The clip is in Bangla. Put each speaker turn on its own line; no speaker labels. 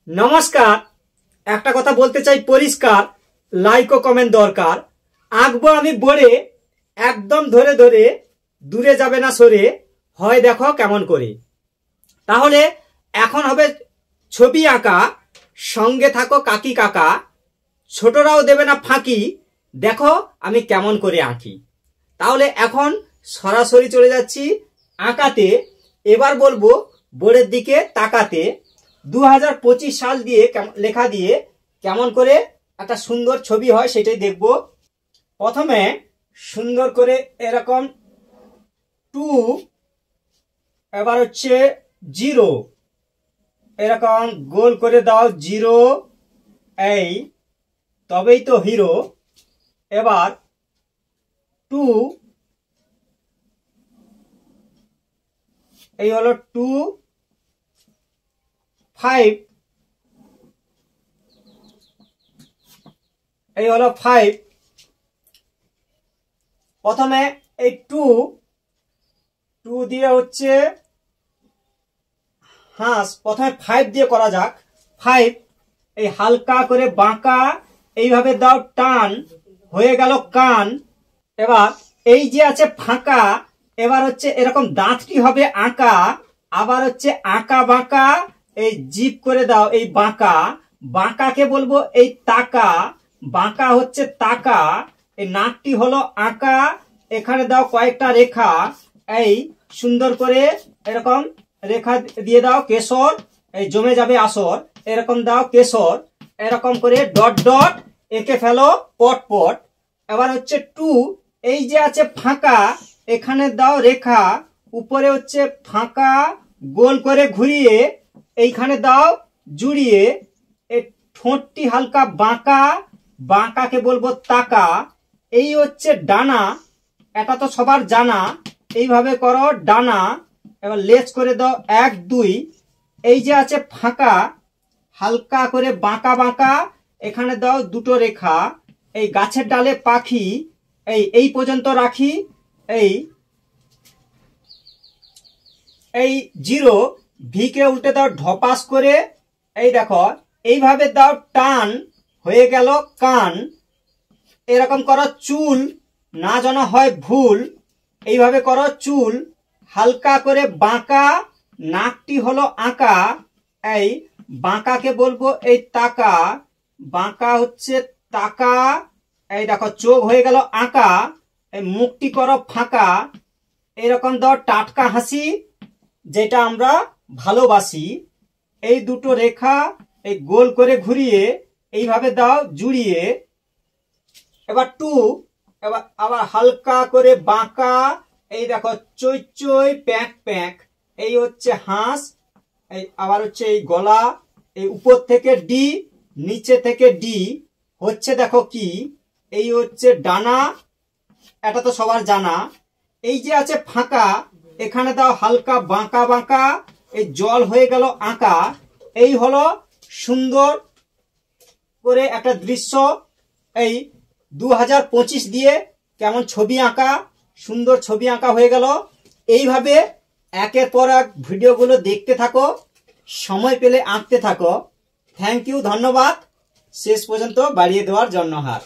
নমস্কার। একটা কথা বলতে চাই পরিষ্কার, লাইক ও কমেন্ট দরকার। আঁকবো আমি বোর্ডে, একদম ধরে ধরে, দূরে যাবে না সরে, হয় দেখো কেমন করে। তাহলে এখন হবে ছবি আঁকা, সঙ্গে থাকো কাকি কাকা, ছোটরাও দেবে না ফাঁকি, দেখো আমি কেমন করে আঁকি। তাহলে এখন সরাসরি চলে যাচ্ছি আঁকাতে। এবার বলবো বোর্ডের দিকে তাকাতে। 2025 সাল দিয়ে লেখা দিয়ে কেমন করে একটা সুন্দর ছবি হয় সেটাই দেখব। প্রথমে সুন্দর করে এরকম 2, এবার হচ্ছে 0, এরকম গোল করে দাও 0, এই তবেই তো হিরো। এবার 2, এই হলো 2, 5, এই হলো 5। প্রথমে এই 2 দিয়ে হচ্ছে হাঁস, প্রথমে 5 দিয়ে করা যাক। 5, এই হালকা করে বাঁকা, এইভাবে দাও টান, হয়ে গেল কান। এবার এই যে আছে ফাঁকা, এবার হচ্ছে এরকম দাঁতটি হবে আঁকা, আবার হচ্ছে আঁকা বাঁকা, এই জিভ করে দাও এই বাঁকা, বাঁকাকে বলবো এই তাকা, বাঁকা হচ্ছে তাকা। এই নাকটি হলো আঁকা, এখানে দাও কয়েকটা রেখা, এই সুন্দর করে এরকম রেখা দিয়ে দাও কেশর, এই জমে যাবে আসর, এরকম দাও কেশর, এরকম করে ডট ডট এঁকে ফেলো পট পট। এবার হচ্ছে 2, এই যে আছে ফাঁকা, এখানে দাও রেখা, উপরে হচ্ছে ফাঁকা, গোল করে ঘুরিয়ে এইখানে দাও জুড়িয়ে, এই ঠোঁটটি হালকা বাঁকা, বাঁকাকে বলবো তাকা। এই হচ্ছে ডানা, এটা তো সবার জানা, এইভাবে করো ডানা। এবার লেজ করে দাও 1, 2, এই যে আছে ফাঁকা, হালকা করে বাঁকা বাঁকা, এখানে দাও দুটো রেখা, এই গাছের ডালে পাখি, এই পর্যন্ত রাখি। এই 0, ভিকে উল্টে দাও ঢপাস করে, এই দেখো এইভাবে দাও টান, হয়ে গেল কান। এরকম করো চুল, না যেন হয় ভুল, এইভাবে করো চুল, হালকা করে বাঁকা, নাকটি হলো আঁকা, এই বাঁকাকে বলবো এই তাকা, বাঁকা হচ্ছে তাকা। এই দেখো চোখ হয়ে গেল আঁকা, এই মুখটি করো ফাঁকা, এরকম দাও টাটকা হাসি, যেটা আমরা ভালোবাসি। এই দুটো রেখা এই গোল করে ঘুরিয়ে এইভাবে দাও জুড়িয়ে। এবার 2, এবার আবার হালকা করে বাঁকা, এই দেখো চই চই প্যাঁক প্যাঁক, এই হচ্ছে হাঁস, এই আবার হচ্ছে এই গলা, এই উপর থেকে ডি, নিচে থেকে ডি, হচ্ছে দেখো কি, এই হচ্ছে ডানা, এটা তো সবার জানা। এই যে আছে ফাঁকা, এখানে দাও হালকা বাঁকা বাঁকা, এই জল হয়ে গেল আঁকা। এই হলো সুন্দর করে একটা দৃশ্য। এই 2025 দিয়ে কেমন ছবি আঁকা, সুন্দর ছবি আঁকা হয়ে গেল। এইভাবে একের পর এক ভিডিওগুলো দেখতে থাকো, সময় পেলে আঁকতে থাকো। থ্যাংক ইউ, ধন্যবাদ শেষ পর্যন্ত বাড়িয়ে দেওয়ার জন্য হাত।